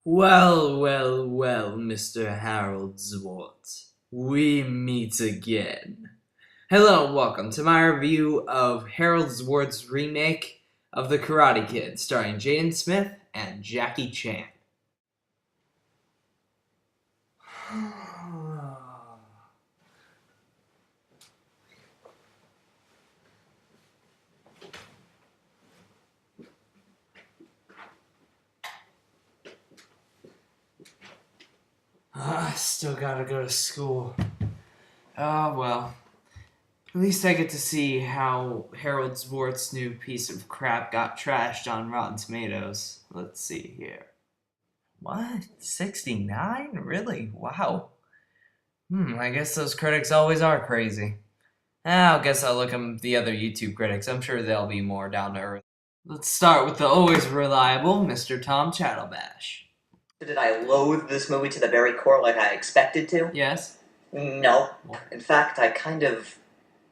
Well, well, well, Mr. Harald Zwart. We meet again. Hello and welcome to my review of Harald Zwart's remake of The Karate Kid, starring Jaden Smith and Jackie Chan. Still gotta go to school. Oh, well. At least I get to see how Harald Zwart's new piece of crap got trashed on Rotten Tomatoes. Let's see here. What? 69? Really? Wow. I guess those critics always are crazy. I guess I'll look at the other YouTube critics. I'm sure they'll be more down to earth. Let's start with the always reliable Mr. Tom Chattelbash. Did I loathe this movie to the very core like I expected to? Yes? No. In fact, I kind of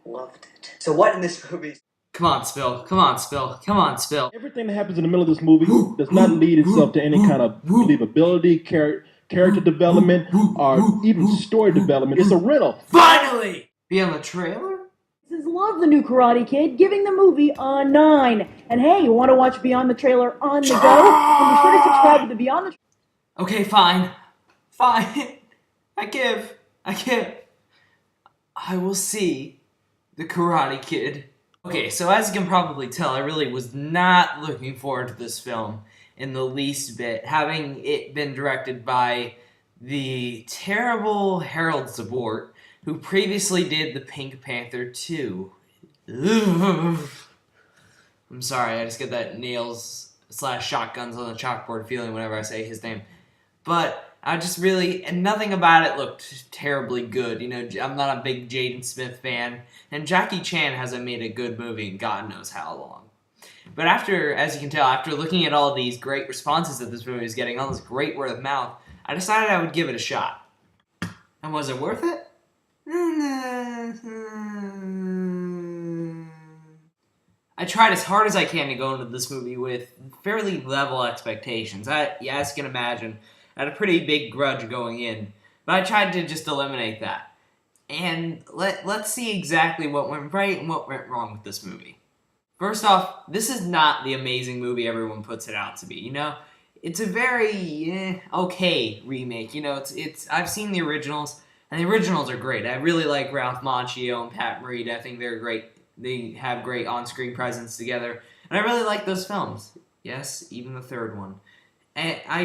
loved it. So what in this movie... Come on, Spill. Come on, Spill. Come on, Spill. Everything that happens in the middle of this movie does not lead itself to any kind of believability, character development, or even story development. It's a riddle. Finally! Be on the trailer? Love the new Karate Kid, giving the movie a 9. And hey, you want to watch Beyond the Trailer on the go? Then be sure to subscribe to the Beyond the... Okay, fine. Fine. I give. I will see The Karate Kid. Okay, so as you can probably tell, I really was not looking forward to this film in the least bit, having it been directed by the terrible Harald Zwart, who previously did the Pink Panther 2. I'm sorry, I just get that nails / shotguns on the chalkboard feeling whenever I say his name. But I just really, and nothing about it looked terribly good. You know, I'm not a big Jaden Smith fan, and Jackie Chan hasn't made a good movie in God knows how long. But after, as you can tell, after looking at all these great responses that this movie is getting, all this great word of mouth, I decided I would give it a shot. And was it worth it? I tried as hard as I can to go into this movie with fairly level expectations. As you can imagine, I had a pretty big grudge going in, but I tried to just eliminate that. And let's see exactly what went right and what went wrong with this movie. First off, this is not the amazing movie everyone puts it out to be, you know? It's a very okay remake, you know, I've seen the originals, and the originals are great. I really like Ralph Macchio and Pat Morita. I think they're great. They have great on-screen presence together, and I really like those films. Yes, even the third one. And I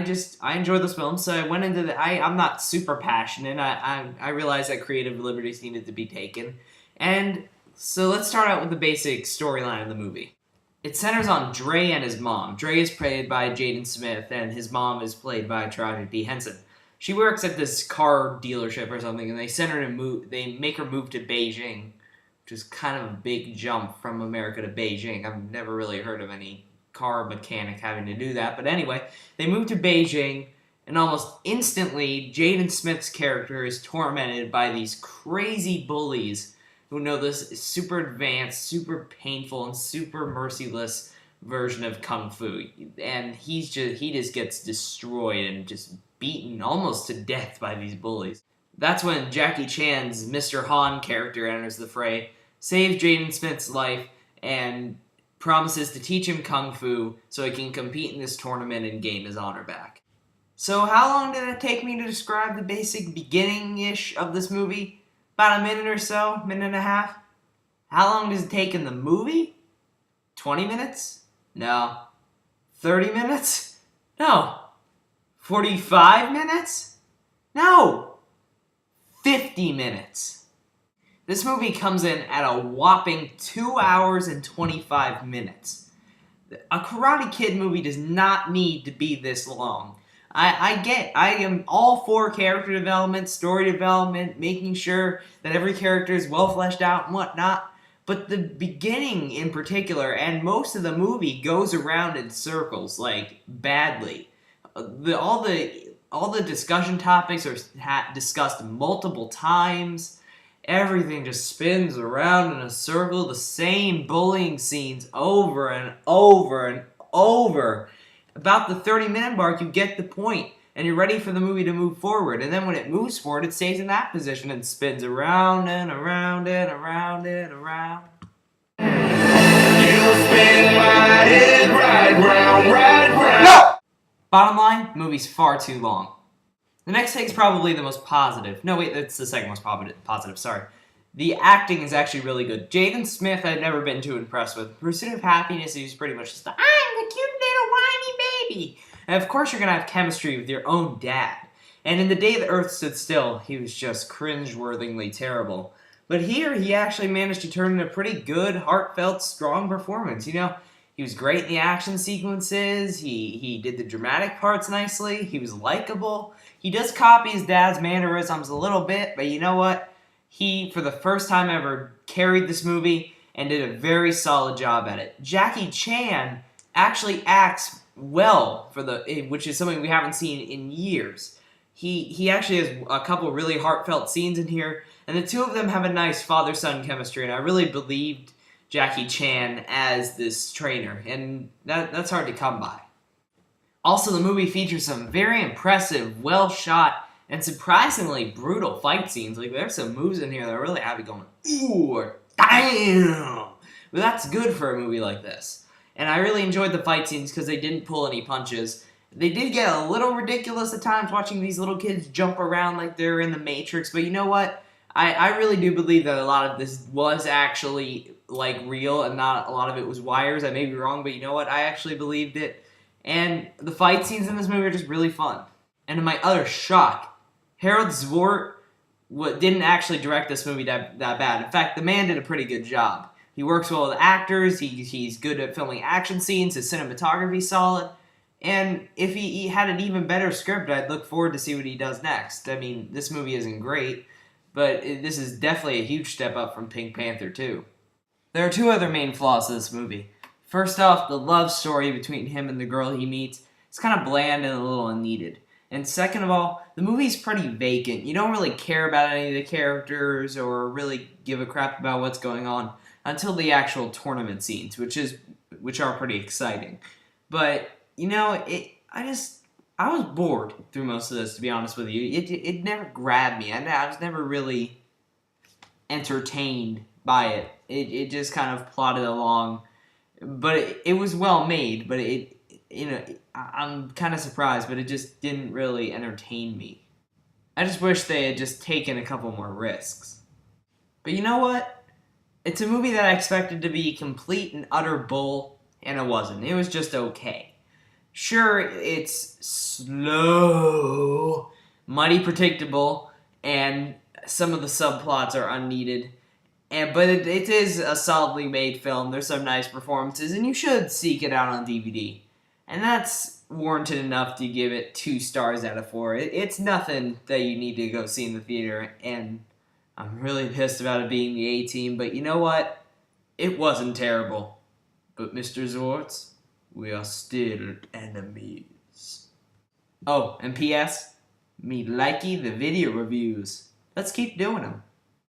enjoyed those films, so I went into I'm not super passionate. I realized that creative liberties needed to be taken. And so let's start out with the basic storyline of the movie. It centers on Dre and his mom. Dre is played by Jaden Smith, and his mom is played by Taraji P. Henson. She works at this car dealership or something, and they make her move to Beijing, which is kind of a big jump from America to Beijing. I've never really heard of any car mechanic having to do that. But anyway, they move to Beijing, and almost instantly, Jaden Smith's character is tormented by these crazy bullies who know this super advanced, super painful, and super merciless version of Kung Fu. And he just gets destroyed and just beaten almost to death by these bullies. That's when Jackie Chan's Mr. Han character enters the fray, saves Jaden Smith's life, and promises to teach him Kung Fu so he can compete in this tournament and gain his honor back. So how long did it take me to describe the basic beginning-ish of this movie? About a minute or so, minute and a half. How long does it take in the movie? 20 minutes? No. 30 minutes? No. 45 minutes? No. 50 minutes. This movie comes in at a whopping 2 hours and 25 minutes. A Karate Kid movie does not need to be this long. I am all for character development, story development, making sure that every character is well fleshed out and whatnot, but the beginning in particular, and most of the movie, goes around in circles, like, badly. All the discussion topics are discussed multiple times. Everything just spins around in a circle, the same bullying scenes over and over and over. About the 30-minute mark, you get the point. and you're ready for the movie to move forward. And then when it moves forward, it stays in that position and spins around and around and around and around. You spin my head right round, right round. No! Bottom line, movie's far too long. The next take's probably the most positive. No, wait, that's the second most positive, sorry. The acting is actually really good. Jaden Smith I've never been too impressed with. Pursuit of Happiness, he's pretty much just the, I'm the cute little whiny baby. And of course you're going to have chemistry with your own dad. And in The Day the Earth Stood Still, he was just cringe-worthingly terrible. But here, he actually managed to turn in a pretty good, heartfelt, strong performance. You know, he was great in the action sequences, he did the dramatic parts nicely, he was likable. He does copy his dad's mannerisms a little bit, but you know what? He, for the first time ever, carried this movie and did a very solid job at it. Jackie Chan actually acts well, which is something we haven't seen in years. He actually has a couple really heartfelt scenes in here, and the two of them have a nice father-son chemistry, and I really believed Jackie Chan as this trainer, and that's hard to come by. Also, the movie features some very impressive, well-shot, and surprisingly brutal fight scenes. Like, there's some moves in here that really have you going, ooh, or damn! But that's good for a movie like this. And I really enjoyed the fight scenes because they didn't pull any punches. They did get a little ridiculous at times watching these little kids jump around like they're in the Matrix, but you know what? I really do believe that a lot of this was actually, like, real and not a lot of it was wires. I may be wrong, but you know what? I actually believed it. And the fight scenes in this movie are just really fun. And to my utter shock, Harald Zwart didn't actually direct this movie that bad. In fact, the man did a pretty good job. He works well with actors, he's good at filming action scenes, his cinematography's solid, and if he had an even better script, I'd look forward to see what he does next. I mean, this movie isn't great, but this is definitely a huge step up from Pink Panther 2. There are two other main flaws to this movie. First off, the love story between him and the girl he meets is kind of bland and a little unneeded. And second of all, the movie's pretty vacant. You don't really care about any of the characters or really give a crap about what's going on until the actual tournament scenes, which are pretty exciting. But, you know, I was bored through most of this, to be honest with you. It never grabbed me. I was never really entertained by it. It just kind of plodded along. But it was well made, but I'm kind of surprised, but it just didn't really entertain me. I just wish they had just taken a couple more risks. But you know what? It's a movie that I expected to be complete and utter bull, and it wasn't. It was just okay. Sure, it's slow, mighty predictable, and some of the subplots are unneeded. But it is a solidly made film. There's some nice performances, and you should seek it out on DVD. And that's warranted enough to give it 2 stars out of 4. It's nothing that you need to go see in the theater, and I'm really pissed about it being the A-Team, but you know what? It wasn't terrible. But Mr. Zwarts, we are still enemies. Oh, and P.S., me likey the video reviews. Let's keep doing them.